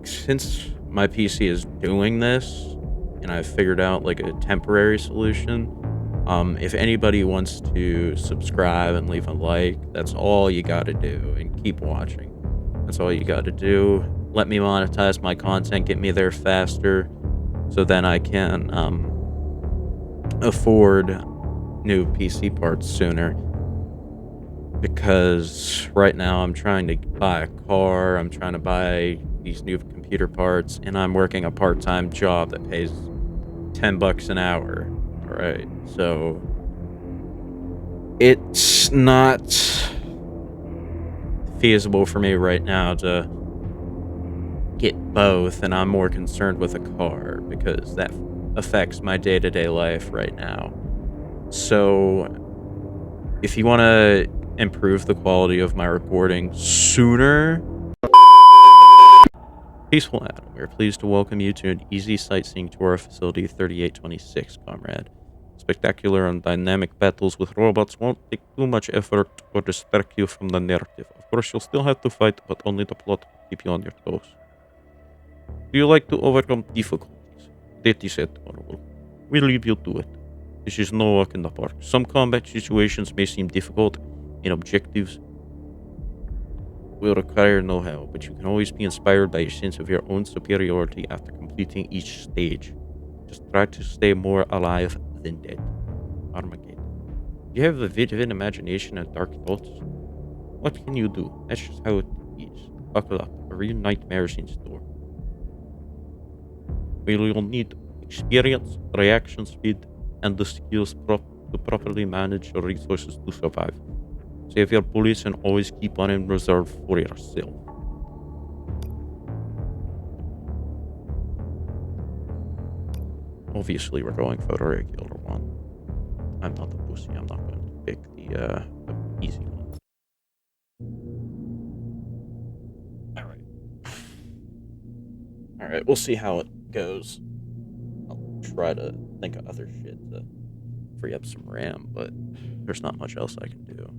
Since my PC is doing this, and I've figured out like a temporary solution, if anybody wants to subscribe and leave a like, that's all you gotta do, and keep watching. That's all you gotta do. Let me monetize my content, get me there faster, so then I can afford new PC parts sooner. Because right now I'm trying to buy a car, I'm trying to buy these new computer parts, and I'm working a part-time job that pays $10 an hour. Alright, so it's not feasible for me right now to get both, and I'm more concerned with a car because that affects my day-to-day life right now. So if you want to improve the quality of my recording sooner, Peaceful Adam, we are pleased to welcome you to an easy sightseeing tour of Facility 3826, comrade. Spectacular and dynamic battles with robots won't take too much effort or distract you from the narrative. Of course, you'll still have to fight, but only the plot will keep you on your toes. Do you like to overcome difficulties? That is adorable. We leave you to it. This is no walk in the park. Some combat situations may seem difficult, and objectives will require know-how, but you can always be inspired by a sense of your own superiority after completing each stage. Just try to stay more alive than dead. Armageddon. You have a vivid imagination and dark thoughts. What can you do? That's just how it is. Buckle up. A real nightmare is in store. You'll need experience, reaction speed, and the skills to properly manage your resources to survive. Save your bullets and always keep one in reserve for yourself. Obviously, we're going for the regular one. I'm not a pussy. I'm not going to pick the easy one. Alright, we'll see how it goes. I'll try to think of other shit to free up some RAM, but there's not much else I can do.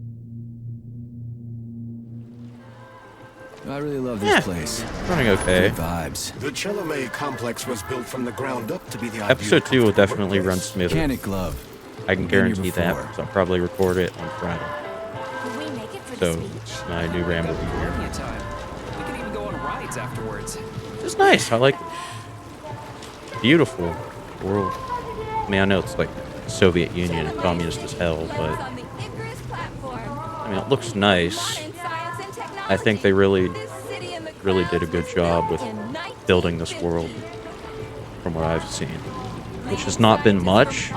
I really love this place. Running okay. Good vibes. The Chelome complex was built from the ground up to be the Episode 2 will definitely run smoother. Mechanic glove. I can guarantee that, because I'll probably record it on Friday. So, my new RAM will be here. We can even go on rides afterwards. It's nice. I like it. Beautiful world. I mean, I know it's like Soviet Union and communist as hell, but I mean, it looks nice. I think they really did a good job with building this world from what I've seen, which has not been much,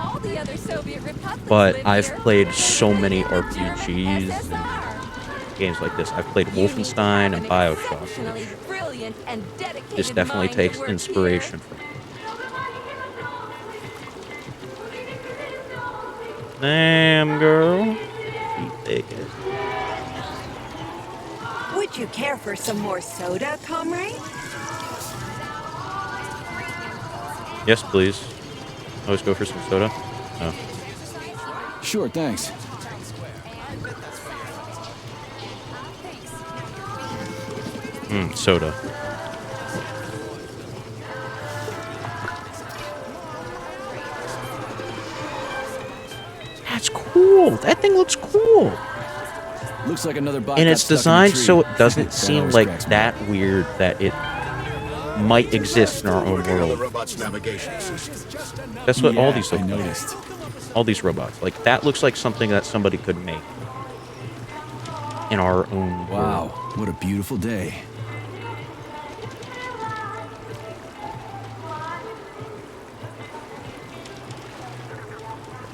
but I've played so many RPGs and games like this. I've played Wolfenstein and Bioshock, which this definitely takes inspiration from. Damn, girl. You take it. Would you care for some more soda, comrade? Yes, please. Always go for some soda. Oh. Sure, thanks. Soda. That's cool. That thing looks cool. Looks like another bot. And got it's stuck in the designed tree. so it doesn't That seem always like cracks me that up. weird that it might exist in our own Working on the world. robot's navigation system. That's what all Yeah, these I look like. noticed. All these robots. Like, that looks like something that somebody could make in our own Wow, world. what a beautiful day.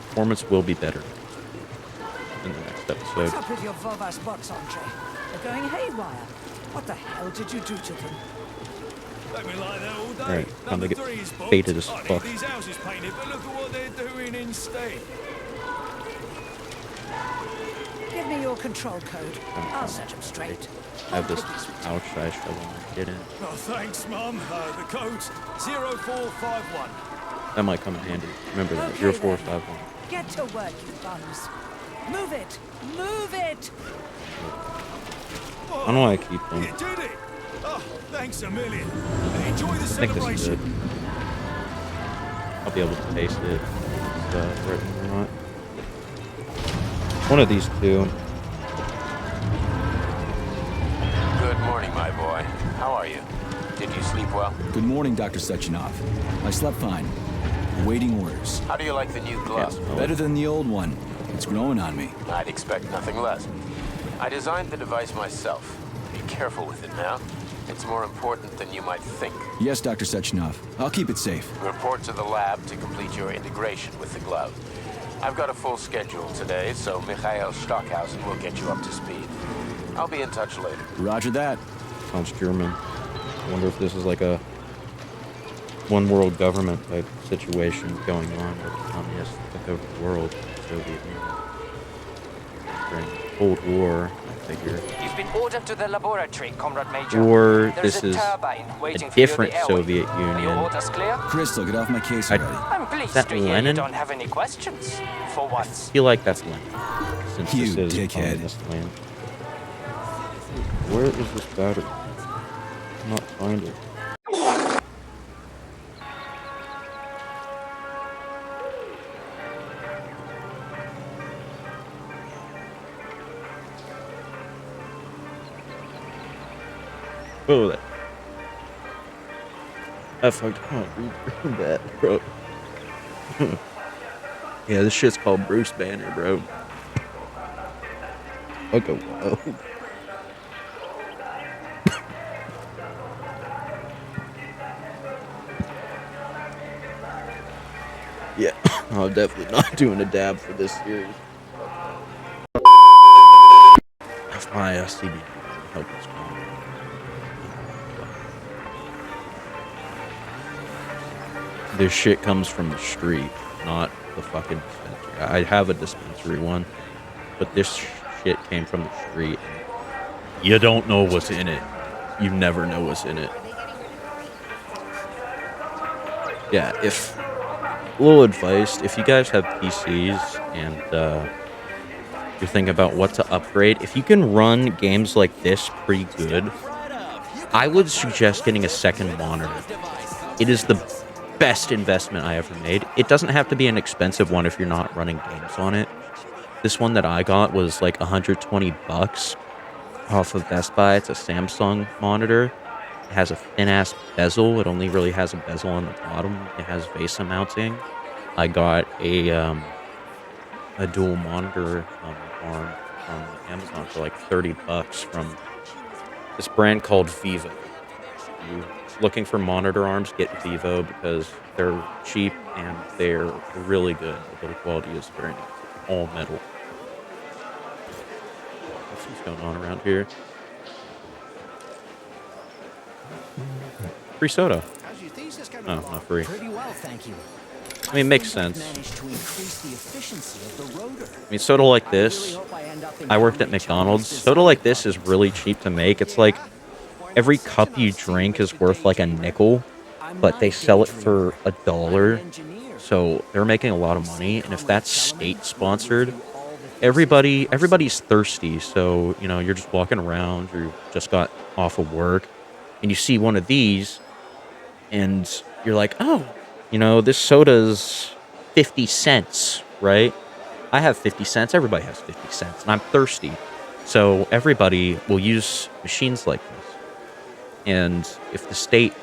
Performance will be better in the next episode. What's up with your Vovas box, Andre? They're going haywire. What the hell did you do to them? They've been like that all day. Alright, time to Number get 3 is booked. baited as I need fuck. these houses painted, but look at what they're doing instead. Give me your control code. I'll set them straight. I have this pouch that I should get in. Oh, thanks, Mum. The code's 0451. That might come in handy. Remember that. Okay, 0451. Get to work, you bums. Move it! Move it! I don't know why I keep them. You did it! Oh, thanks a million. Enjoy the I think this is good. celebration. I'll be able to taste it. Right or not. One of these two. Good morning, my boy. How are you? Did you sleep well? Good morning, Dr. Sechenov. I slept fine. Awaiting orders. How do you like the new glove? Better than the old one. It's growing on me. I'd expect nothing less. I designed the device myself. Be careful with it now. It's more important than you might think. Yes, Dr. Sechenov. I'll keep it safe. Report to the lab to complete your integration with the glove. I've got a full schedule today, so Mikhail Stockhausen will get you up to speed. I'll be in touch later. Roger that. Sounds German. I wonder if this is like a one world government type situation going on where the communists took over the world, the Soviet Union. During the Cold War, I figure. You've been ordered to the laboratory, Comrade Major. Or There's this a is turbine waiting a for you in different the airway. Soviet Are your Union. orders clear? Crystal, get off my case I- already. I'm pleased that to hear Lenin? you don't have any questions, for I once. feel like that's Lenin, since You this is dickhead. communist land. Where is this battery? Not find it. Oh, that. I fucked up. Read that, bro. Yeah, this shit's called Bruce Banner, bro. Okay, whoa. Yeah, I'm definitely not doing a dab for this series. That's my CBD. Hope it's gone. This shit comes from the street, not the fucking dispensary. I have a dispensary one, but this shit came from the street. You don't know what's in it. You never know what's in it. Yeah, if... little advice, if you guys have PCs and you're thinking about what to upgrade, if you can run games like this pretty good, I would suggest getting a second monitor. It is the best investment I ever made. It doesn't have to be an expensive one if you're not running games on it. This one that I got was like 120 bucks off of Best Buy. It's a Samsung monitor. It has a thin-ass bezel. It only really has a bezel on the bottom. It has VESA mounting. I got a dual monitor arm on Amazon for like 30 bucks from this brand called Vivo. You looking for monitor arms, get Vivo because they're cheap and they're really good. The build quality is very nice. It's all metal. What's going on around here? Free soda. Oh, not free. Pretty well, thank you. I mean, it makes sense. Managed to increase the efficiency of the rotor. I mean, soda like this, I worked at McDonald's. Soda like this is really cheap to make. It's like every cup you drink is worth like a nickel, but they sell it for $1. So they're making a lot of money. And if that's state sponsored, everybody's thirsty. So, you know, you're just walking around, or you just got off of work, and you see one of these, and you're like, oh, you know, this soda's 50 cents, right? I have 50 cents. Everybody has 50 cents. And I'm thirsty. So everybody will use machines like this. And if the state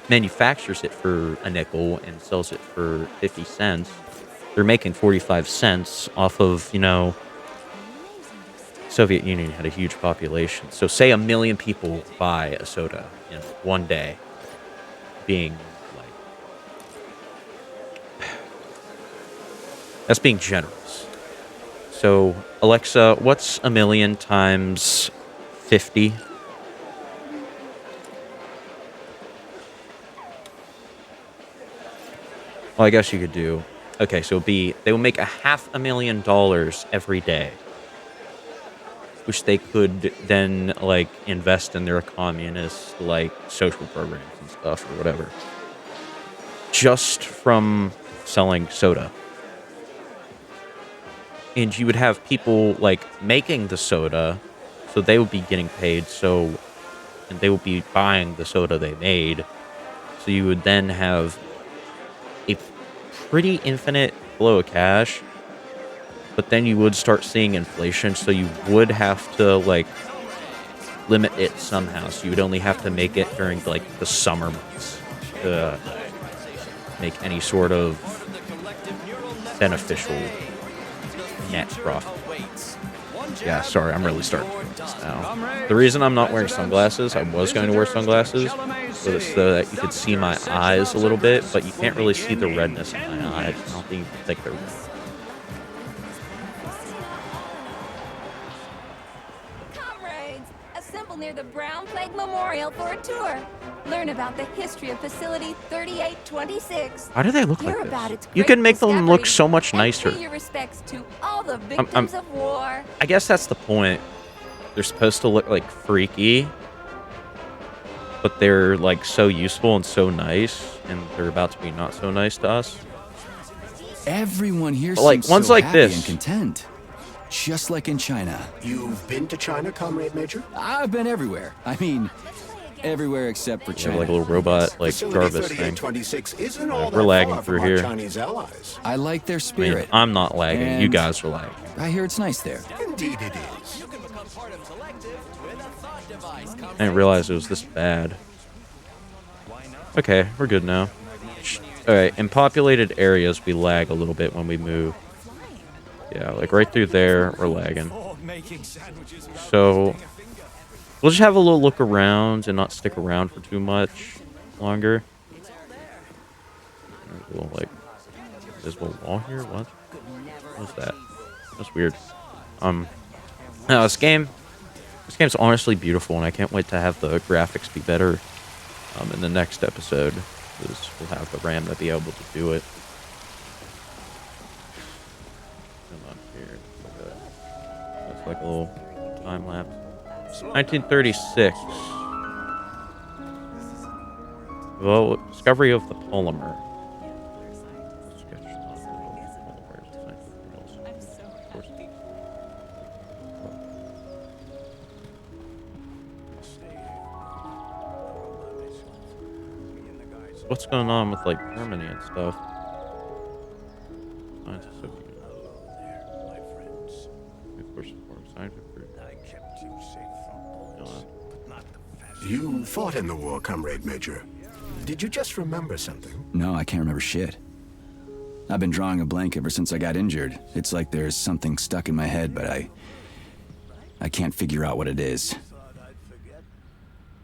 manufactures it for a nickel and sells it for 50 cents, they're making 45 cents off of, you know, Soviet Union had a huge population. So say 1 million people buy a soda in one day, being like, that's being generous. So Alexa, what's 1 million times 50? Well, I guess you could do. Okay, so they will make $500,000 every day, which they could then like invest in their communist like social programs and stuff or whatever, just from selling soda. And you would have people like making the soda, so they would be getting paid. So and they would be buying the soda they made. So you would then have a pretty infinite flow of cash, but then you would start seeing inflation, so you would have to like limit it somehow. So you would only have to make it during like the summer months to make any sort of beneficial net profit. Yeah, sorry, I'm really starting to do this now. The reason I'm not wearing sunglasses, I was going to wear sunglasses, was so that you could see my eyes a little bit, but you can't really see the redness in my eyes. I don't think you can think they're red. Comrades, assemble near the Brown Plague Memorial for a tour. Learn about the history of Facility 3826. Why do they look Hear like about this? its You great can make them look discoveries so much and nicer. pay your respects to all the victims of war. I guess that's the point. They're supposed to look like freaky, but they're like so useful and so nice, and they're about to be not so nice to us. Everyone here But, like, seems ones so like happy this. and content. Just like in China. You've been to China, Comrade Major? I've been everywhere. I mean, everywhere except for You China. have like a little robot, like Facility Jarvis thing. 3826 isn't all that we're lagging far through from here. our Chinese allies. I like their I mean, spirit. I'm not lagging. You And- guys are lagging. I hear it's nice there. Indeed it is. I didn't realize it was this bad. Okay, we're good now. Alright, in populated areas, we lag a little bit when we move. Yeah, like right through there, we're lagging. So, we'll just have a little look around and not stick around for too much longer. There's a little, like, invisible wall here? What? What's that? That's weird. No, this game's honestly beautiful, and I can't wait to have the graphics be better in the next episode, because we'll have the RAM to be able to do it. Come on here. That's like a little time lapse. 1936. Well, discovery of the polymer. What's going on with like Germany and stuff? Scientists of You fought in the war, Comrade Major. Did you just remember something? No, I can't remember shit. I've been drawing a blank ever since I got injured. It's like there's something stuck in my head, but I can't figure out what it is.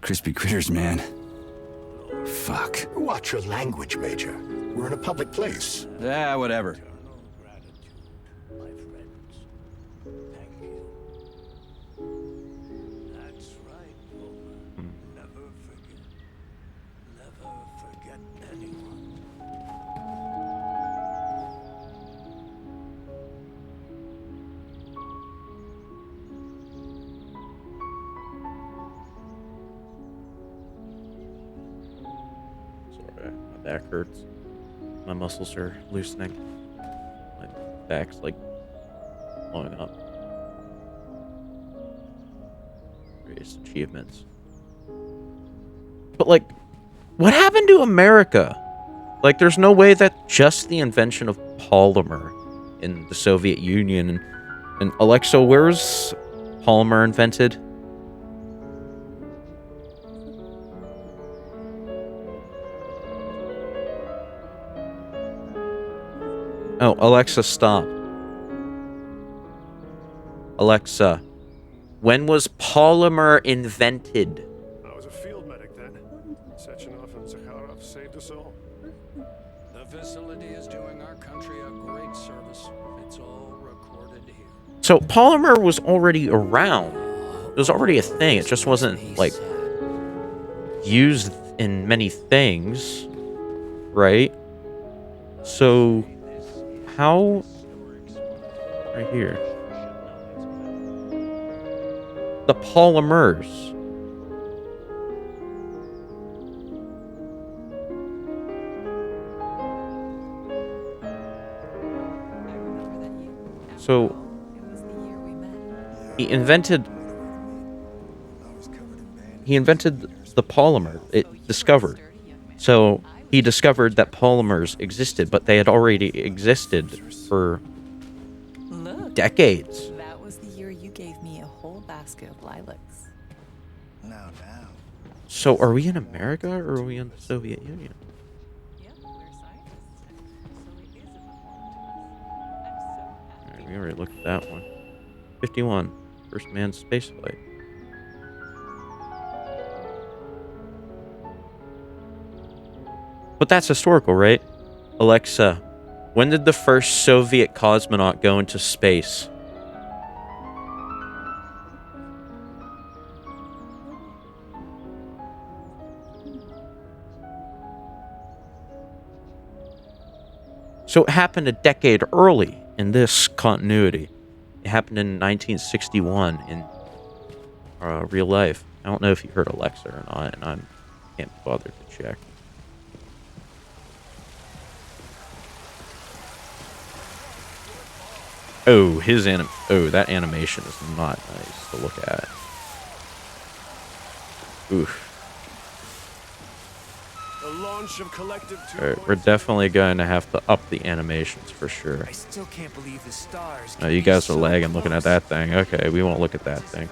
Crispy critters, man. Fuck. Watch your language, Major. We're in a public place. Yeah, whatever. My back hurts. My muscles are loosening. My back's like blowing up. Various achievements. But like, what happened to America? Like, there's no way that just the invention of polymer in the Soviet Union and Alexa, where's polymer invented? Oh, Alexa, stop. Alexa, when was polymer invented? I was a field medic then. Sechenov and Zakharov saved us all. The facility is doing our country a great service. It's all recorded here. So polymer was already around. It was already a thing. It just wasn't like used in many things, right? So how right here the polymers. So he invented he invented the polymer. It discovered. So he discovered that polymers existed, but they had already existed for decades. That was the year you gave me a whole basket of lilacs. Now. So are we in America or are we in the Soviet Union? Alright, we already looked at that one. 51. First manned spaceflight. But that's historical, right? Alexa, when did the first Soviet cosmonaut go into space? So it happened a decade early in this continuity. It happened in 1961 in real life. I don't know if you heard Alexa or not, and I can't bother to check. Oh, that animation is not nice to look at. Oof. The launch of Collective 2. Alright, we're definitely going to have to up the animations for sure. I still can't believe the stars. Oh, you guys are lagging looking at that thing. Okay, we won't look at that thing.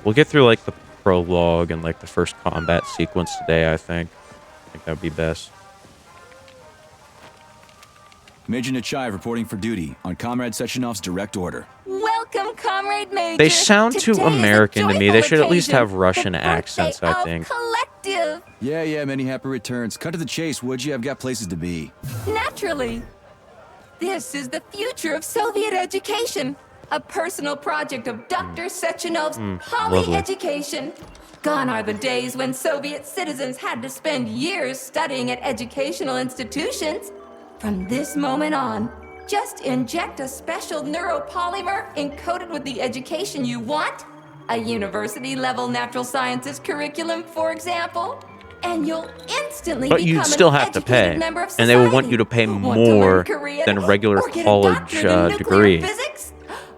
We'll get through like the prologue and like the first combat sequence today, I think. I think that would be best. Major Nechayev reporting for duty on Comrade Sechenov's direct order. Welcome, Comrade Major. They sound too Today is a American to me. They should at least joyful have Russian occasion, the accents, birthday I of think. Collective. Yeah, many happy returns. Cut to the chase, would you? I've got places to be. Naturally. This is the future of Soviet education. A personal project of Dr. Sechenov's lovely. Poly-Education. Gone are the days when Soviet citizens had to spend years studying at educational institutions. From this moment on, just inject a special neuropolymer encoded with the education you want, a university-level natural sciences curriculum, for example, and you'll instantly But become you'd still an have to educated pay, member of and they will want society. you to pay Want to learn more Korean than a regular or get a college doctorate in nuclear degree. physics?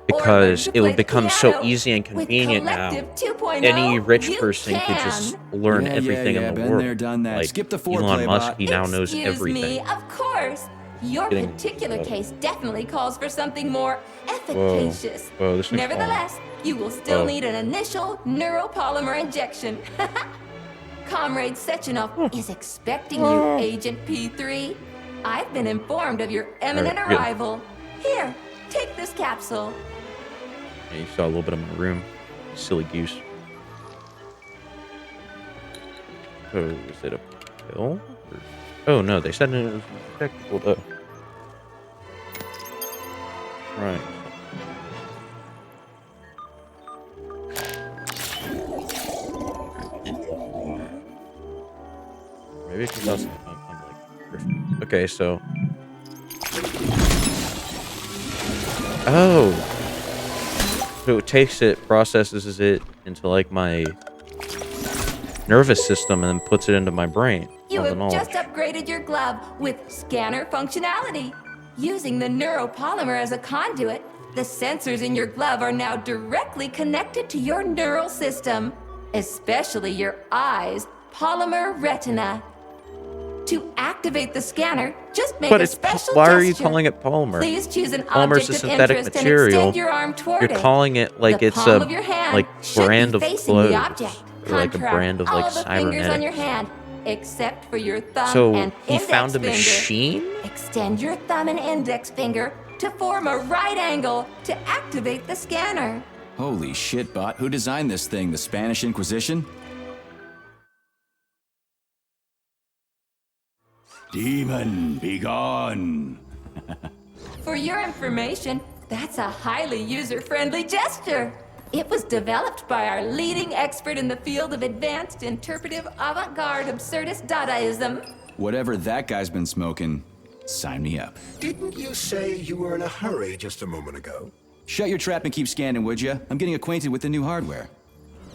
Because Or it learn would to become play so piano. easy and With convenient now. Collective 2.0, Any rich you person could just learn everything in the been world. there, done that. Like Skip the Elon foreplay, Musk, bot. he now knows Excuse everything. me, of course. Your Getting- particular whoa. case definitely calls for something more efficacious. Whoa, this thing's Nevertheless, you will still Whoa. need an initial neuropolymer injection. Comrade Sechenov is expecting you, Agent P3. I've been informed of your imminent Alright, good. arrival. Here, take this capsule. Yeah, you saw a little bit of my room. You silly goose. Oh, is it a pill? Or... Oh no, they said it was detectable though. Right. Maybe because I'm like Griffin. Okay, so. Oh. So it takes it, processes it into like my nervous system, and then puts it into my brain. You All the have knowledge. just upgraded your glove with scanner functionality. Using the neuropolymer as a conduit, the sensors in your glove are now directly connected to your neural system, especially your eyes' polymer retina. To activate the scanner, just make But a it's special why gesture. are you calling it polymer? Please choose an Polymer's object a of synthetic interest material. and extend your arm toward You're it. calling it like The it's palm a of your hand like should brand be of facing the clothes, object. or like a Contract brand of all like the fingers on your cybernetics. hand, except for your thumb So and he index found a finger. machine? Extend your thumb and index finger to form a right angle to activate the scanner. Holy shit, bot. Who designed this thing? The Spanish Inquisition? Demon, be gone. For your information, that's a highly user-friendly gesture. It was developed by our leading expert in the field of advanced interpretive avant-garde absurdist Dadaism. Whatever that guy's been smoking, sign me up. Didn't you say you were in a hurry just a moment ago? Shut your trap and keep scanning, would you? I'm getting acquainted with the new hardware.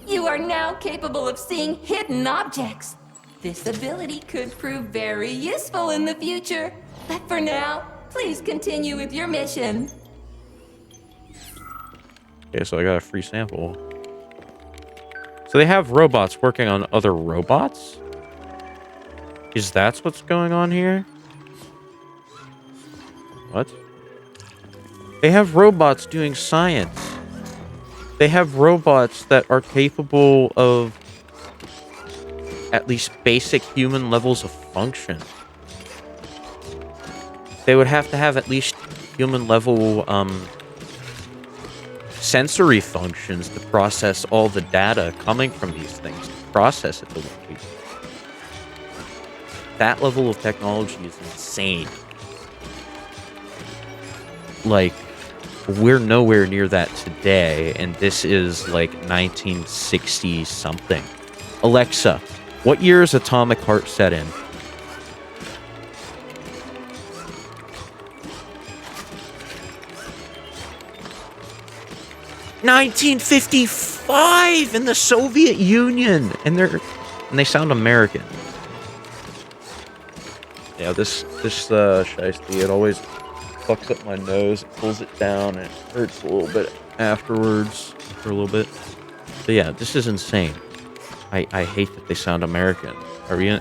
You are now capable of seeing hidden objects. This ability could prove very useful in the future. But for now, please continue with your mission. Okay, so I got a free sample. So So they have robots working on other robots? Is that what's going on here? What? They have robots doing science. They have robots that are capable of at least basic human levels of function. They would have to have at least human level sensory functions to process all the data coming from these things, to process it the way we do. That level of technology is insane. Like, we're nowhere near that today, and this is like 1960 something. Alexa, what year is Atomic Heart set in? $1955 in the Soviet Union, and they sound American. Yeah, this shiesty, it always fucks up my nose, it pulls it down, and it hurts a little bit afterwards for a little bit. But yeah, this is insane. I hate that they sound American. Are we in?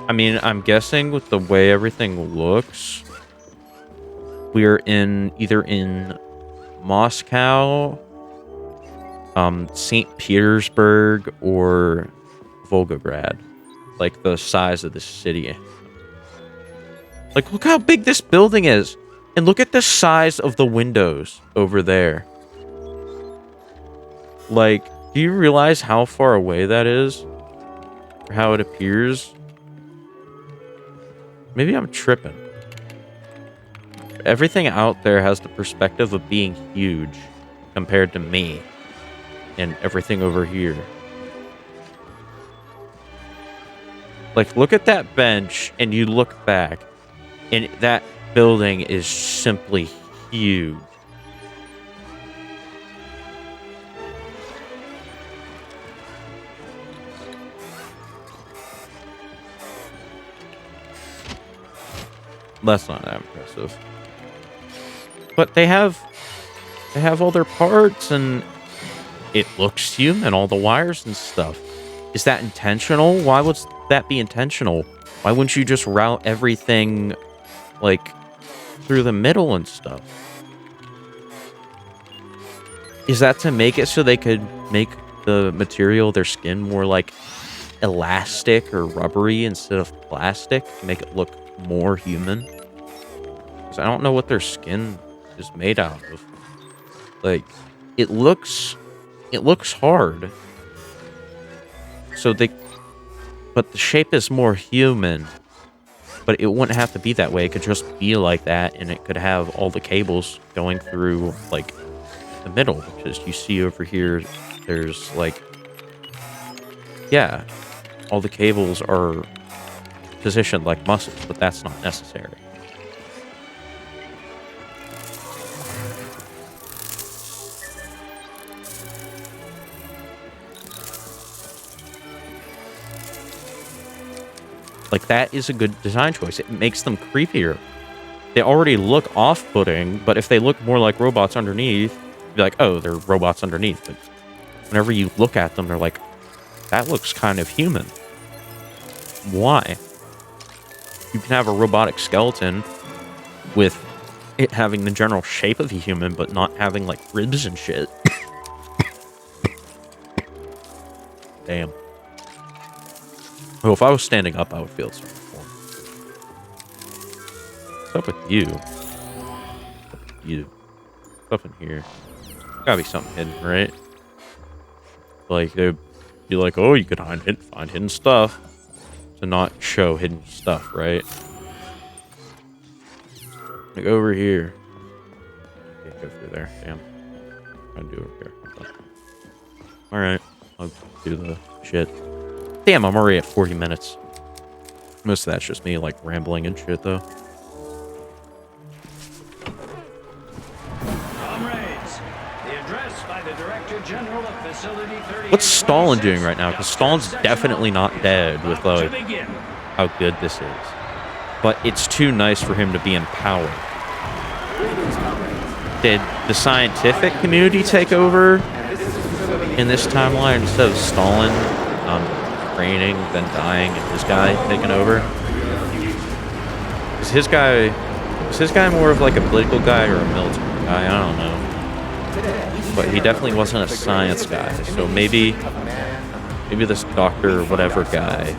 I mean, I'm guessing with the way everything looks, we're either in Moscow, St. Petersburg, or Volgograd. Like the size of the city. Like, look how big this building is. And look at the size of the windows over there. Like, do you realize how far away that is? Or how it appears? Maybe I'm tripping. Everything out there has the perspective of being huge compared to me. And everything over here. Like, look at that bench and you look back. And that building is simply huge. That's not that impressive. But they have all their parts, and it looks human, all the wires and stuff. Is that intentional? Why would that be intentional? Why wouldn't you just route everything like through the middle and stuff? Is that to make it so they could make the material, their skin, more like elastic or rubbery instead of plastic to make it look more human? Because I don't know what their skin is made out of. Like, it looks hard. So but the shape is more human. But it wouldn't have to be that way. It could just be like that, and it could have all the cables going through, like, the middle. Because you see over here, there's, like... Yeah, all the cables are positioned like muscles, but that's not necessary. Like, that is a good design choice. It makes them creepier. They already look off-putting, but if they look more like robots underneath, you'd be like, oh, they're robots underneath. But whenever you look at them, they're like, that looks kind of human. Why? You can have a robotic skeleton with it having the general shape of a human, but not having, like, ribs and shit. Damn. Oh, if I was standing up, I would feel sorry for him. What's up with you? What's up with you? What's up in here? Gotta be something hidden, right? Like, they'd be like, oh, you could find hidden stuff. To not show hidden stuff, right? Like, over here. Okay, go through there. Damn. What do I do over here? Alright. I'll do the shit. Damn, I'm already at 40 minutes. Most of that's just me, like, rambling and shit, though. Comrades, the address by the Director General of Facility 38. What's Stalin doing right now? Because Stalin's definitely not dead with, like, how good this is. But it's too nice for him to be in power. Did the scientific community take over? in this timeline, instead of Stalin reigning, then dying, and his guy taking over? Is his guy more of like a political guy or a military guy? I don't know. But he definitely wasn't a science guy, so maybe this doctor or whatever guy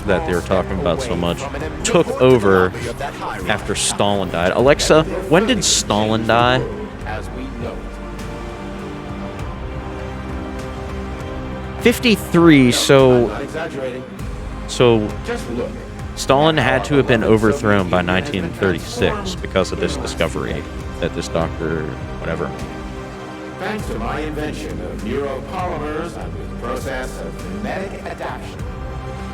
that they were talking about so much took over after Stalin died. Alexa, when did Stalin die? As we know. 53, so Not exaggerating. so Just look. Stalin had to have been overthrown by 1936 because of this discovery that this doctor, whatever. Thanks to my invention of neuropolymers and the process of genetic adaptation,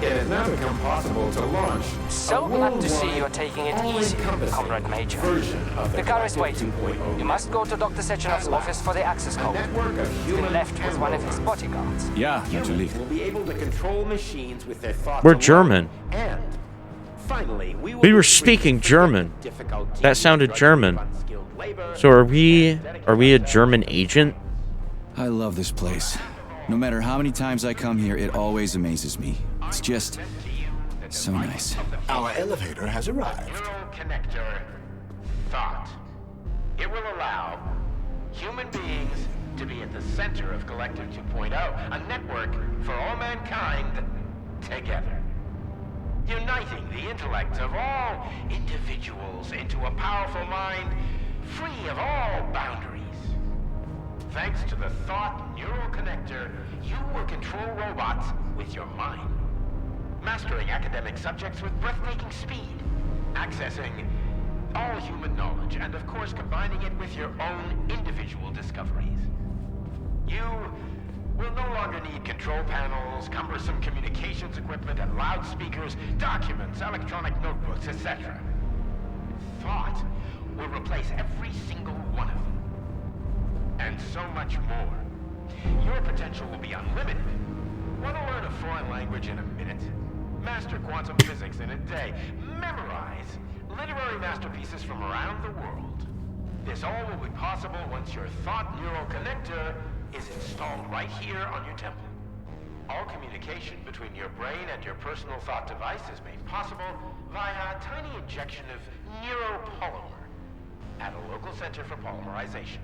it has now become possible to launch So glad to see you're taking it easy, Comrade Major. The car is waiting. You must go to Dr. Sechenov's office for the access code. You've been left with one of his bodyguards. Yeah, natürlich. will be able to control machines with their thoughts. We're alone. German. And finally, we We were speaking German. That sounded German. So are we a German agent? I love this place. No matter how many times I come here, it always amazes me. It's just so nice. Our elevator has arrived. Neural connector thought. It will allow human beings to be at the center of Collective 2.0, a network for all mankind together. Uniting the intellects of all individuals into a powerful mind free of all boundaries. Thanks to the Thought Neural Connector, you will control robots with your mind. Mastering academic subjects with breathtaking speed. Accessing all human knowledge, and of course combining it with your own individual discoveries. You will no longer need control panels, cumbersome communications equipment, and loudspeakers, documents, electronic notebooks, etc. Thought will replace every single one of them. And so much more. Your potential will be unlimited. Want to learn a foreign language in a minute? Master quantum physics in a day. Memorize literary masterpieces from around the world. This all will be possible once your Thought Neural Connector is installed right here on your temple. All communication between your brain and your personal thought device is made possible via a tiny injection of neuropolymer at a local center for polymerization,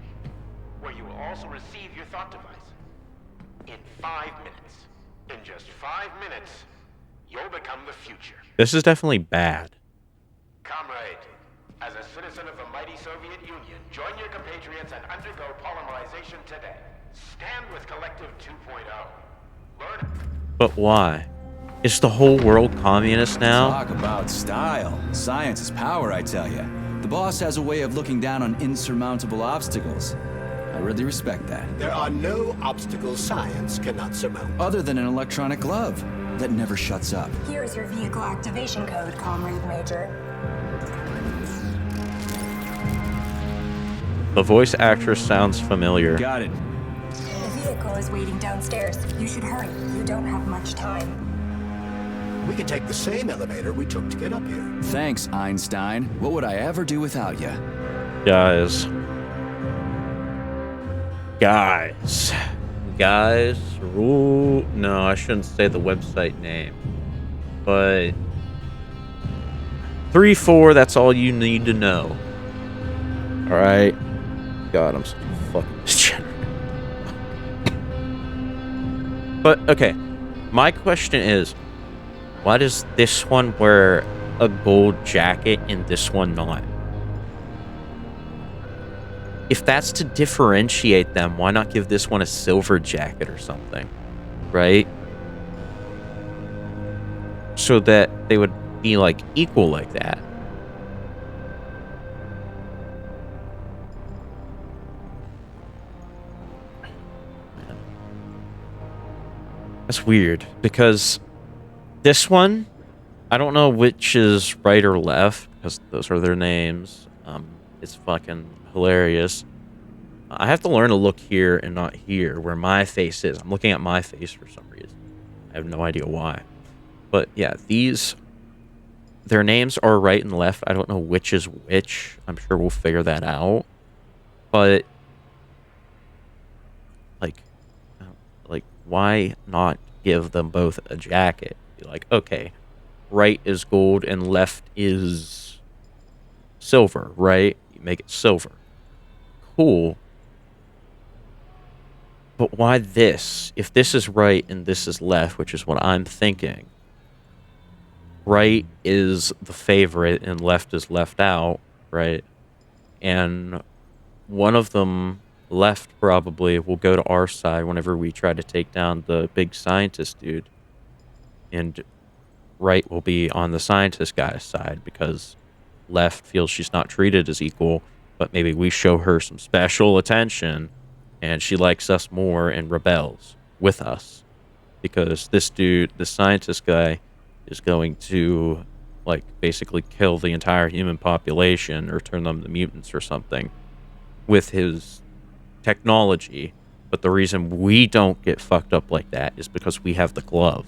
where you will also receive your thought device. In 5 minutes. In just 5 minutes, you'll become the future. This is definitely bad. Comrade, as a citizen of the mighty Soviet Union, join your compatriots and undergo polymerization today. Stand with Collective 2.0. Learn. But why? Is the whole world communist now? Talk about style. Science is power, I tell you. The boss has a way of looking down on insurmountable obstacles. I really respect that. There are no obstacles science cannot surmount. Other than an electronic glove that never shuts up. Here's your vehicle activation code, Comrade Major. The voice actress sounds familiar. Got it. The vehicle is waiting downstairs. You should hurry. You don't have much time. We can take the same elevator we took to get up here. Thanks, Einstein. What would I ever do without you? Guys, rule. No, I shouldn't say the website name. But 3-4, that's all you need to know. Alright? God, I'm so fucking degenerate. But, okay. My question is, why does this one wear a gold jacket and this one not? If that's to differentiate them, why not give this one a silver jacket or something? Right? So that they would be, like, equal like that. Man. That's weird, because this one, I don't know which is right or left, because those are their names. It's fucking hilarious. I have to learn to look here and not here, where my face is. I'm looking at my face for some reason. I have no idea why. But yeah, their names are right and left. I don't know which is which. I'm sure we'll figure that out. But, like, why not give them both a jacket? Be like, okay, right is gold and left is silver, right? You make it silver. Cool. But why this? If this is right and this is left, which is what I'm thinking, right is the favorite and left is left out, right? And one of them, left probably, will go to our side whenever we try to take down the big scientist dude. And right will be on the scientist guy's side because left feels she's not treated as equal, but maybe we show her some special attention and she likes us more and rebels with us. Because this dude, the scientist guy, is going to, like, basically kill the entire human population or turn them to mutants or something with his technology. But the reason we don't get fucked up like that is because we have the glove.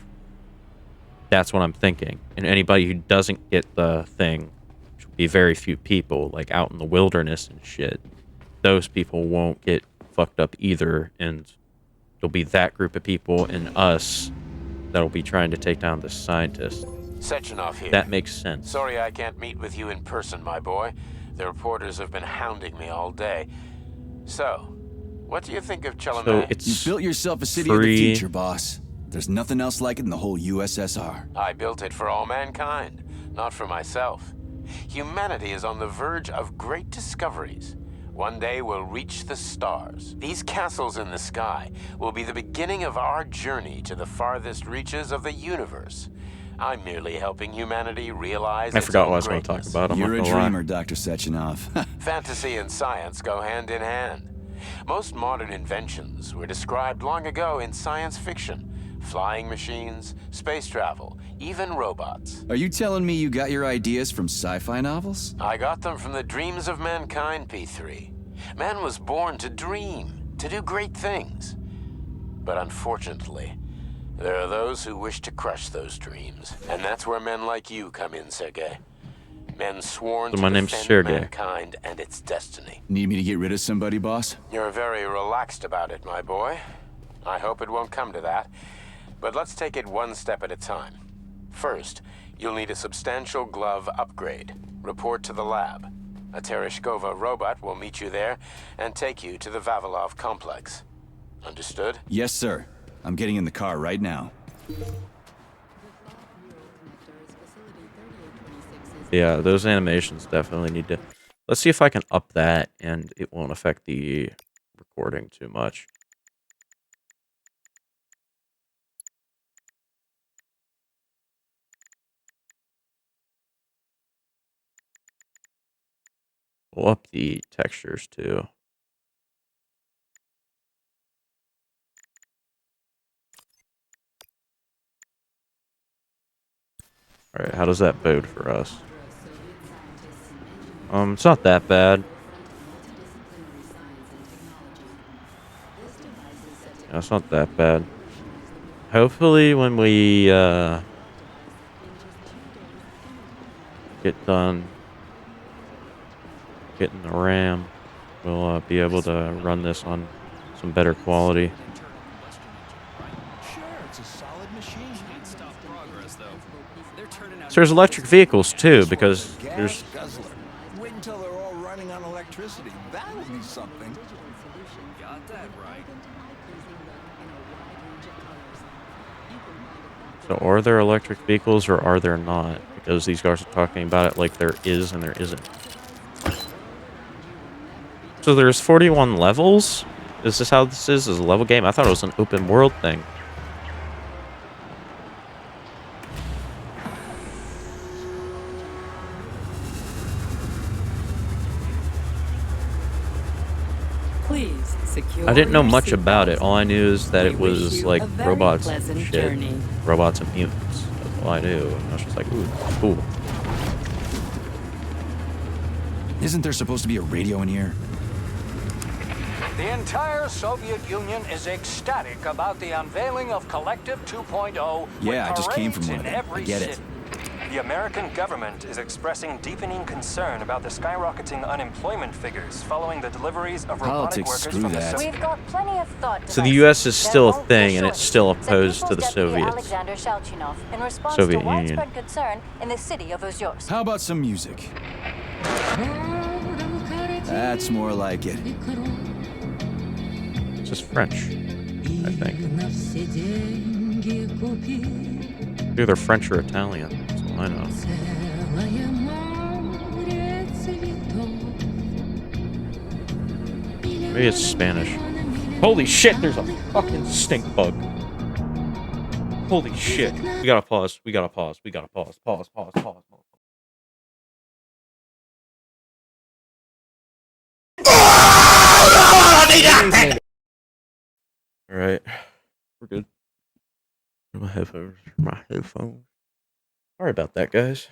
That's what I'm thinking. And anybody who doesn't get the thing, which will be very few people, like out in the wilderness and shit, those people won't get fucked up either. And there'll be that group of people and us that'll be trying to take down the scientist. Sechenov here. That makes sense. Sorry I can't meet with you in person, my boy. The reporters have been hounding me all day. So, what do you think of Chalamet? So it's You built yourself a city of the future, boss. There's nothing else like it in the whole USSR. I built it for all mankind, not for myself. Humanity is on the verge of great discoveries. One day we'll reach the stars. These castles in the sky will be the beginning of our journey to the farthest reaches of the universe. I'm merely helping humanity realize I its forgot own what I was going to talk greatness. about. I'm You're a not gonna dreamer, lie. Dr. Sechenov. Fantasy and science go hand in hand. Most modern inventions were described long ago in science fiction. Flying machines, space travel, even robots. Are you telling me you got your ideas from sci-fi novels? I got them from the dreams of mankind, P3. Man was born to dream, to do great things. But unfortunately, there are those who wish to crush those dreams. And that's where men like you come in, Sergei. Men sworn So my to name's defend Sergei. mankind and its destiny. Need me to get rid of somebody, boss? You're very relaxed about it, my boy. I hope it won't come to that. But let's take it one step at a time. First, you'll need a substantial glove upgrade. Report to the lab. A Tereshkova robot will meet you there and take you to the Vavilov complex. Understood? Yes, sir. I'm getting in the car right now. Yeah, those animations definitely need to... Let's see if I can up that and it won't affect the recording too much. We'll up the textures too. Alright, how does that bode for us? It's not that bad. Yeah, it's not that bad. Hopefully when we get done getting the RAM, we'll be able to run this on some better quality. Sure, it's a solid machine. Can't stop progress, though. They're turning out. So there's electric vehicles too, because there's Guzzler. Wait until they're all running on electricity. That'll be something. Got that right. so are there electric vehicles or are there not? Because these guys are talking about it like there is and there isn't. So there's 41 levels? Is this how this is? Is a level game? I thought it was an open world thing. Please secure I didn't know your much about seatbelts. it. All I knew is that We it wish was you like a very robots and pleasant shit. journey. Robots and mutants. That's all I knew. And I was just like, ooh, cool. Isn't there supposed to be a radio in here? The entire Soviet Union is ecstatic about the unveiling of Collective 2.0. Yeah, I just came from one in of them. I every get it. city. The American government is expressing deepening concern about the skyrocketing unemployment figures following the deliveries of robotic Politics, workers screw from that. the We've got plenty of thought. So the U.S. is still a thing, and it's still opposed to the Soviets. Alexander Shalchinov, in response Soviet to Union. widespread concern in the city of Uzyorsk. How about some music? That's more like it. It's just French, I think. Either French or Italian. That's all I know. Maybe it's Spanish. Holy shit, there's a fucking stink bug. Holy shit. We gotta pause. We gotta pause. We gotta pause. Pause. Alright. We're good. My headphones. Sorry about that, guys.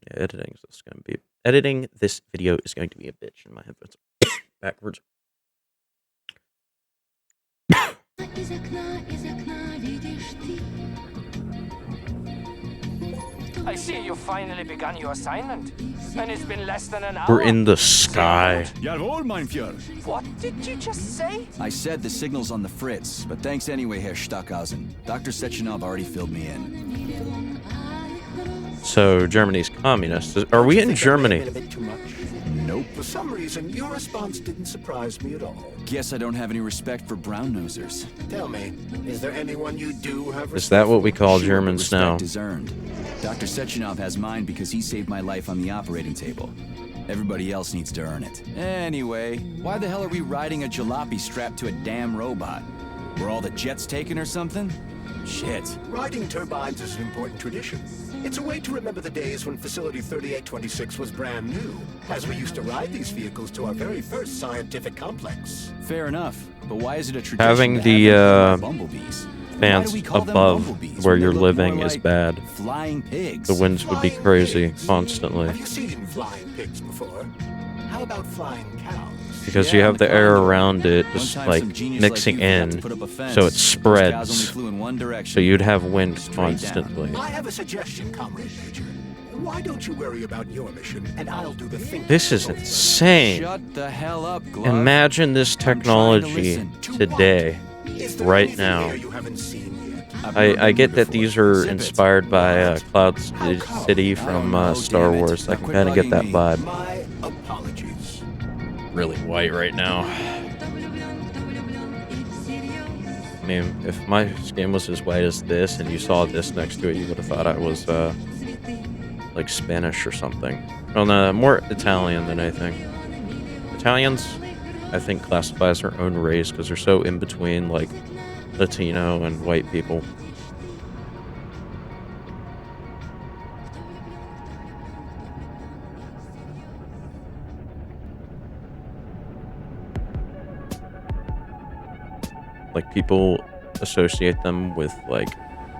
Yeah, editing this video is going to be a bitch, and my headphones are backwards. I see you finally begun your assignment, and it's been less than an hour. We're in the sky. Jawohl, mein Führer. What did you just say? I said the signal's on the fritz, but thanks anyway, Herr Stockhausen. Dr. Sechenov already filled me in. So, Germany's communist. Are we in Germany? Nope. For some reason, your response didn't surprise me at all. Guess I don't have any respect for brown-nosers. Tell me, is there anyone you do have respect Is that what we call Sure, Germans now? respect is earned. Dr. Sechenov has mine because he saved my life on the operating table. Everybody else needs to earn it. Anyway, why the hell are we riding a jalopy strapped to a damn robot? Were all the jets taken or something? Shit. Riding turbines is an important tradition. It's a way to remember the days when Facility 3826 was brand new, as we used to ride these vehicles to our very first scientific complex. Fair enough, but why is it a tradition Having to the have bumblebees? Why fans do we call them above bumblebees where when they you're look living more is like bad. Flying pigs. The winds would be crazy constantly. Have you seen flying pigs before? How about flying cows? Because you have the air around it just like mixing in, so it spreads. So you'd have wind constantly. I have a suggestion, Comrade Major. Why don't you worry about your mission, and I'll do the thinking. This is insane. Shut the hell up, Glove. Imagine this technology today, right now. I get that these are inspired by Cloud City from Star Wars. I can kind of get that vibe. My apologies. Really white right now. I mean, if my skin was as white as this and you saw this next to it, you would have thought I was like Spanish or something. Well, no, more Italian than anything. Italians, I think, classify as their own race because they're so in between like Latino and white people. Like, people associate them with, like,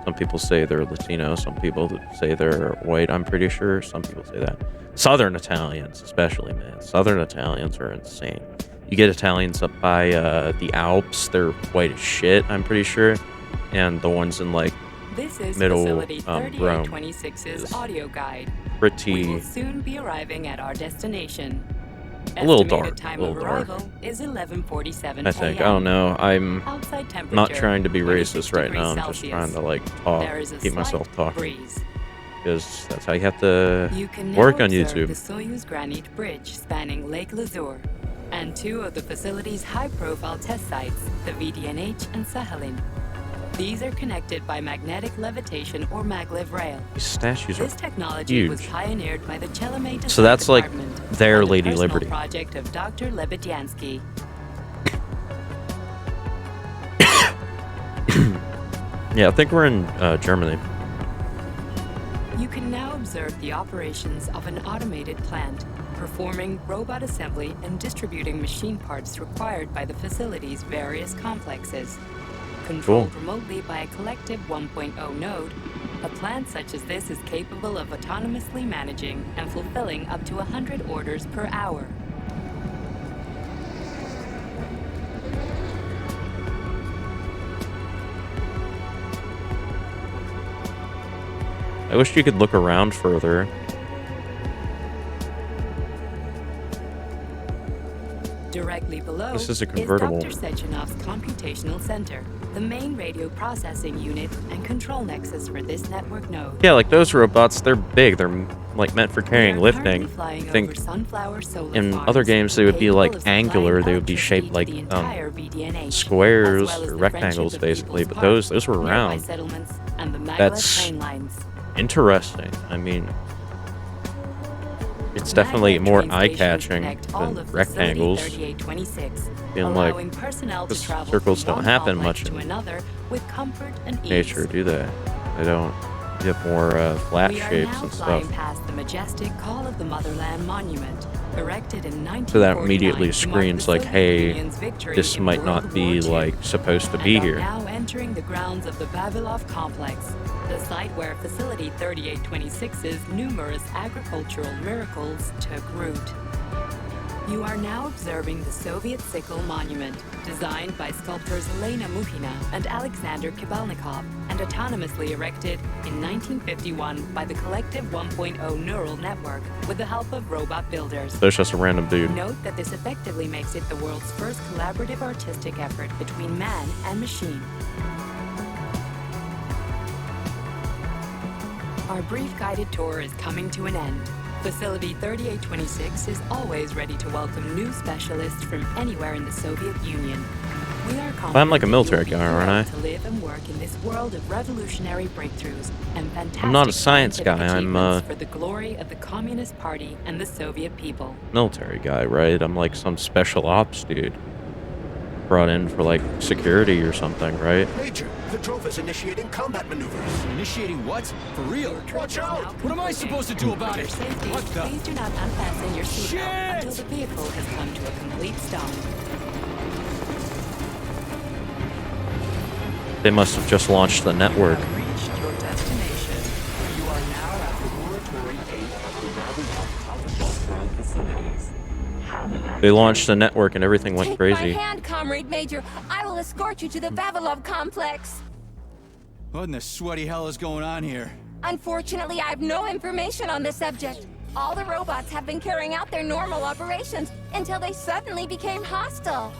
some people say they're Latino, some people say they're white, I'm pretty sure. Some people say that. Southern Italians, especially, man. Southern Italians are insane. You get Italians up by the Alps, they're white as shit, I'm pretty sure. And the ones in, like, This is middle Facility Rome 3826's audio guide. pretty... We will soon be arriving at our destination. A little Estimated dark, time a little of dark. arrival is 11:47 I think. I a.m. don't know. I'm Outside not temperature, trying to be 26 racist right now. I'm degrees just Celsius. trying to, like, talk, There is a keep myself slight talking. breeze. Because that's how you have to You can now work on observe YouTube. the Soyuz Granite Bridge spanning Lake Lazur, and two of the facility's high-profile test sites, the VDNH and Sakhalin. These are connected by magnetic levitation or maglev rail. These statues This are technology was huge. pioneered by the Chelomey Design So that's like Department their on the Lady personal Liberty. project of Dr. Lebedyansky. Yeah, I think we're in Germany. You can now observe the operations of an automated plant, performing robot assembly and distributing machine parts required by the facility's various complexes. Controlled remotely by a collective 1.0 node, a plant such as this is capable of autonomously managing and fulfilling up to 100 orders per hour. I wish you could look around further. Directly below This is a convertible. Dr. Sechenov's computational center, the main radio processing unit and control nexus for this network node. Yeah, like those robots, they're big. They're like meant for carrying lifting. Flying I think over Sunflower Solar in Farms, other games they would be like capable of angular. supplying They would be shaped electricity like to the entire BDNH, squares as well as or the rectangles, friendships of basically. People's But Park, those were nearby round. settlements, and the Maglev That's train lines. interesting. I mean, it's definitely Maglev more train stations eye-catching connect all than of Facility rectangles. 3826, Feeling like allowing personnel to because travel circles from don't one happen complex much to in another with comfort and ease. nature, do they? They don't. You have more flat We are shapes now and flying stuff. past the majestic Call of the Motherland monument, erected in 1949 So that immediately to mark screams the like, Soviet hey, Union's victory this in might World not be War II, like supposed to and be are here. now entering the grounds of the Vavilov complex, the site where Facility 3826's numerous agricultural miracles took root. You are now observing the Soviet Sickle Monument, designed by sculptors Elena Muhina and Alexander Kibalnikov, and autonomously erected in 1951 by the Collective 1.0 Neural Network with the help of robot builders. So it's just a random dude. Note that this effectively makes it the world's first collaborative artistic effort between man and machine. Our brief guided tour is coming to an end. Facility 3826 is always ready to welcome new specialists from anywhere in the Soviet Union. We are confident I'm like a that military you'll be guy, aren't I? thrilled to live and work in this world of revolutionary breakthroughs and fantastic I'm not a science scientific guy, I'm achievements for the glory of the Communist Party and the Soviet people. Military guy, right? I'm like some special ops dude. Brought in for like security or something, right? Major, the drove is initiating combat maneuvers. Initiating what? For real? Watch out! What am I supposed to do about it? Safety, What the? please do not unfasten your Shit! seatbelt until the vehicle has come to a complete stop. They must have just launched the network. Reached your destination. You are now at Laboratory 8 of the Vavilov Ground facilities. They launched the network and everything went Take crazy. my hand, Comrade Major. I will escort you to the Vavilov complex. What in the sweaty hell is going on here? Unfortunately, I have no information on the subject. All the robots have been carrying out their normal operations until they suddenly became hostile.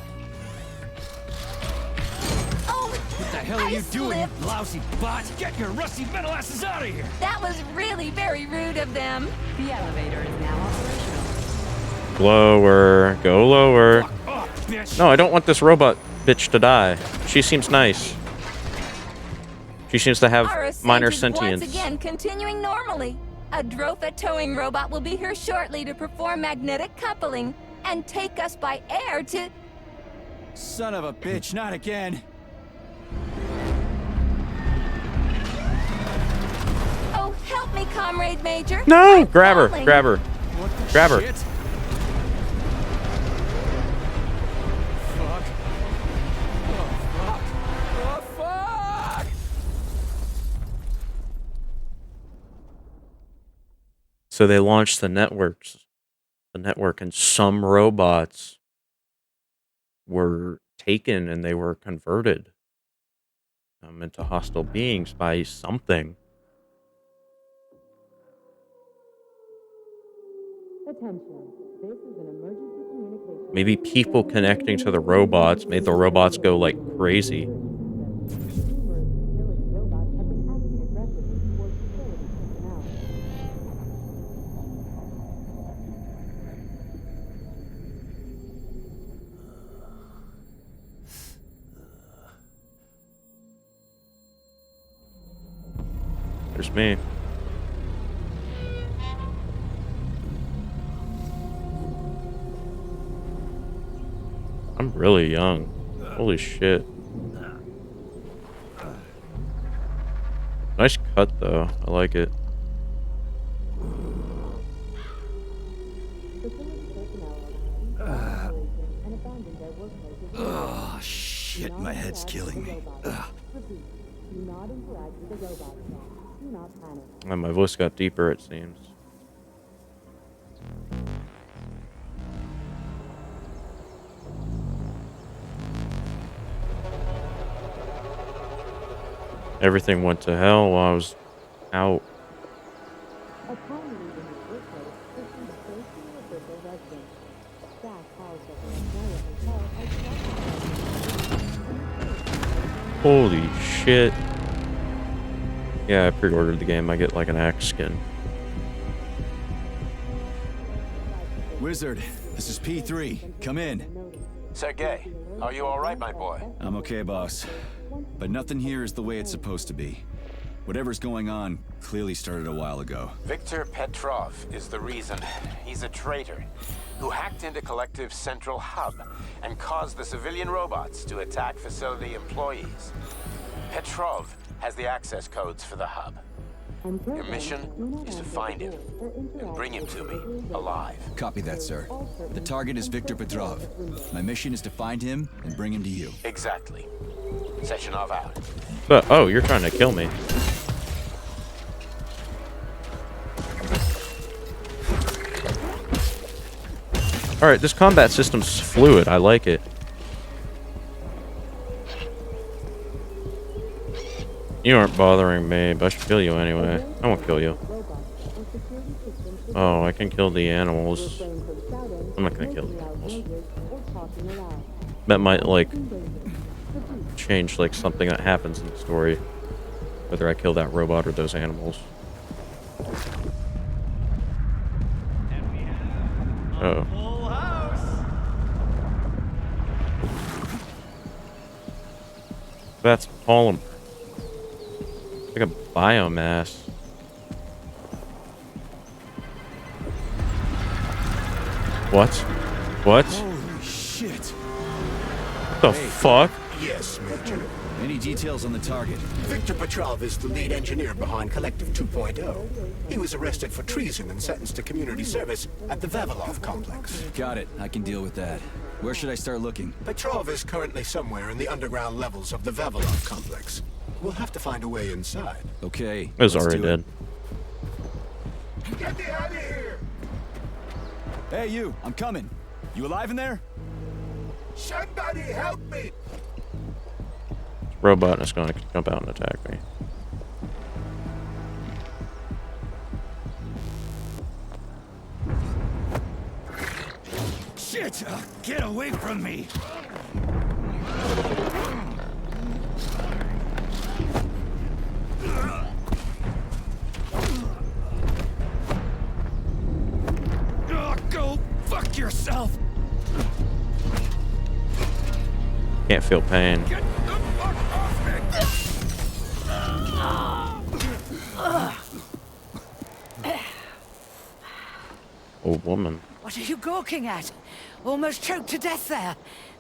Oh, What the hell are I you doing, you slipped. lousy bot? Get your rusty metal asses out of here! That was really very rude of them. The elevator is now operational. Lower. Go lower. Oh, bitch! No, I don't want this robot bitch to die. She seems nice. She seems to Our have ascent minor is sentience. once again continuing normally. A Drofa towing robot will be here shortly to perform magnetic coupling and take us by air to... Son of a bitch, not again! Oh, help me, Comrade Major. No! I'm Grab her. falling. Grab her. What the Grab her. shit? Fuck. Oh, fuck. Oh, fuck! So they launched the networks. The network, and some robots were taken and they were converted into hostile beings by something. Maybe people connecting to the robots made the robots go like crazy. There's me. I'm really young. Holy shit. Nice cut though. I like it. Oh, shit, my head's killing me. Ugh. And my voice got deeper, it seems. Everything went to hell while I was out. Holy shit. Yeah, I pre-ordered the game. I get like an axe skin. Wizard, this is P3. Come in. Sergey, are you all right, my boy? I'm okay, boss. But nothing here is the way it's supposed to be. Whatever's going on clearly started a while ago. Viktor Petrov is the reason. He's a traitor who hacked into Collective's central hub and caused the civilian robots to attack facility employees. Petrov has the access codes for the hub. Your mission is to find him and bring him to me alive. Copy that, sir. The target is Viktor Petrov. My mission is to find him and bring him to you. Exactly. Sechenov out. But, oh, you're trying to kill me. Alright, this combat system's fluid. I like it. You aren't bothering me, but I should kill you anyway. I won't kill you. Oh, I can kill the animals. I'm not gonna kill the animals. That might, like, change, like, something that happens in the story. Whether I kill that robot or those animals. Uh-oh. That's polymer. Like a biomass. What? What? Holy shit. What the fuck? Yes, Major. Any details on the target? Viktor Petrov is the lead engineer behind Collective 2.0. He was arrested for treason and sentenced to community service at the Vavilov complex. Got it. I can deal with that. Where should I start looking? Petrov is currently somewhere in the underground levels of the Vavilov complex. We'll have to find a way inside. Okay. It was already dead. Get me out of here! Hey, you. I'm coming. You alive in there? Somebody help me! Robot is going to jump out and attack me. Shit! Get away from me! Go fuck yourself! Can't feel pain. Get the fuck off me! Old woman. What are you gawking at? Almost choked to death there.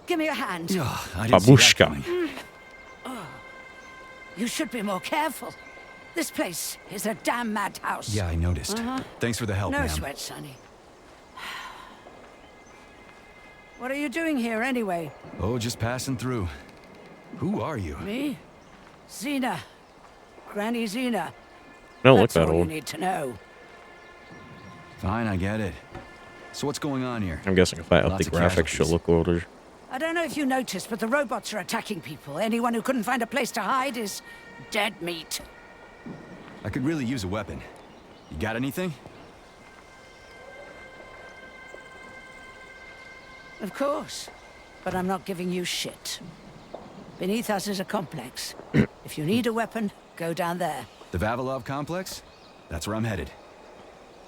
Give me your hand. Babushka. You should be more careful. This place is a damn madhouse. Yeah, I noticed. Thanks for the help, No ma'am. sweat, Sonny. What are you doing here, anyway? Oh, just passing through. Who are you? Me? Xena. Granny Xena. Don't look That's that all old. you need to know. Fine, I get it. So what's going on here? I'm guessing if I up Lots the of graphics, she'll casualties. look older. I don't know if you noticed, but the robots are attacking people. Anyone who couldn't find a place to hide is dead meat. I could really use a weapon. You got anything? Of course. But I'm not giving you shit. Beneath us is a complex. If you need a weapon, go down there. The Vavilov complex? That's where I'm headed.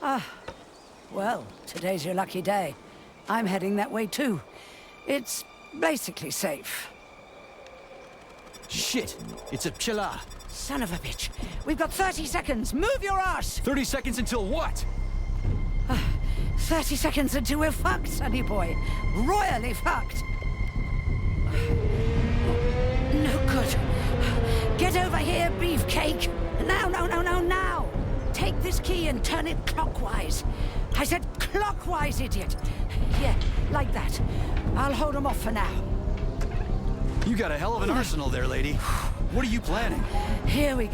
Ah. Well, today's your lucky day. I'm heading that way too. It's basically safe. Shit! It's a Pchela! Son of a bitch. We've got 30 seconds. Move your ass! 30 seconds until what? 30 seconds until we're fucked, sonny boy. Royally fucked. No good. Get over here, beefcake. Now, now. Take this key and turn it clockwise. I said clockwise, idiot. Yeah, like that. I'll hold them off for now. You got a hell of an arsenal there, lady. What are you planning? Here we go.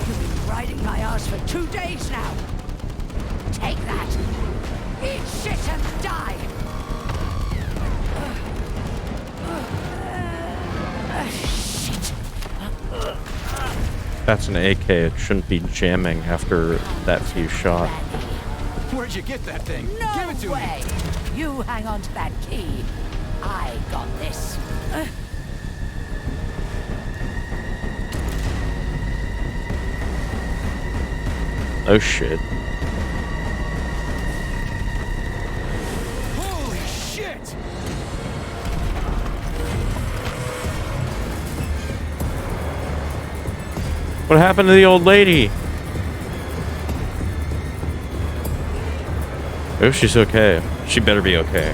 You've been riding my ass for 2 days now. Take that. Eat shit and die. Shit. That's an AK. It shouldn't be jamming after that few shot. Where'd you get that thing? No Give it to way. me. You hang on to that key. I got this. Oh shit. Holy shit! What happened to the old lady? Oh, she's okay. She better be okay.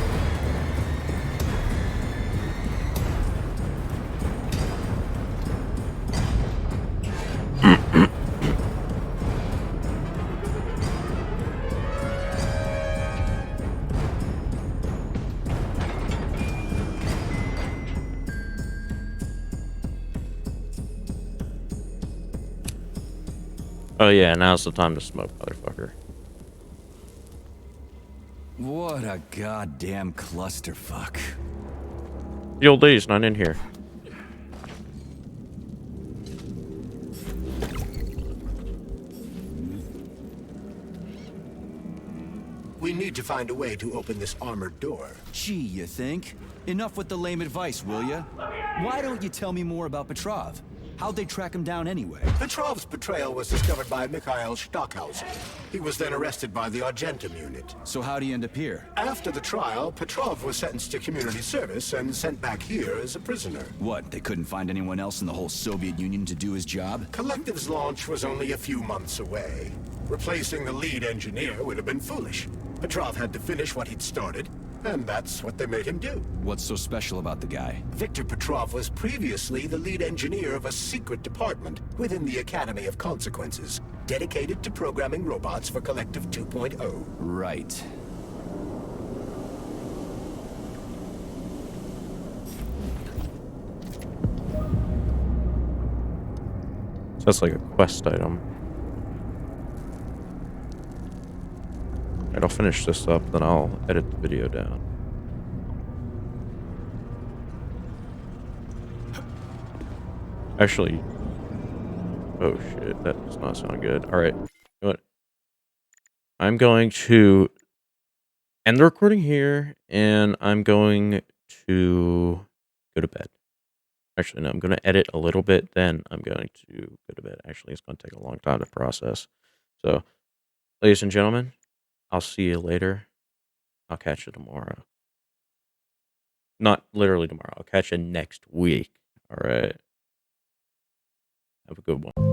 Oh yeah, now's the time to smoke, motherfucker. What a goddamn clusterfuck. The old lady's not in here. We need to find a way to open this armored door. Gee, you think? Enough with the lame advice, will ya? Why don't you tell me more about Petrov? How'd they track him down anyway? Petrov's betrayal was discovered by Mikhail Stockhausen. He was then arrested by the Argentum unit. So how'd he end up here? After the trial, Petrov was sentenced to community service and sent back here as a prisoner. What, they couldn't find anyone else in the whole Soviet Union to do his job? Collective's launch was only a few months away. Replacing the lead engineer would have been foolish. Petrov had to finish what he'd started, and that's what they made him do. What's so special about the guy? Victor Petrov was previously the lead engineer of a secret department within the Academy of Consequences, dedicated to programming robots for Collective 2.0. Right. So that's like a quest item. Alright, I'll finish this up, then I'll edit the video down. Actually, oh shit, that does not sound good. Alright, you know what? I'm going to end the recording here, and I'm going to go to bed. Actually, no, I'm going to edit a little bit, then I'm going to go to bed. Actually, it's going to take a long time to process. So, ladies and gentlemen, I'll see you later. I'll catch you tomorrow. Not literally tomorrow. I'll catch you next week. All right. Have a good one.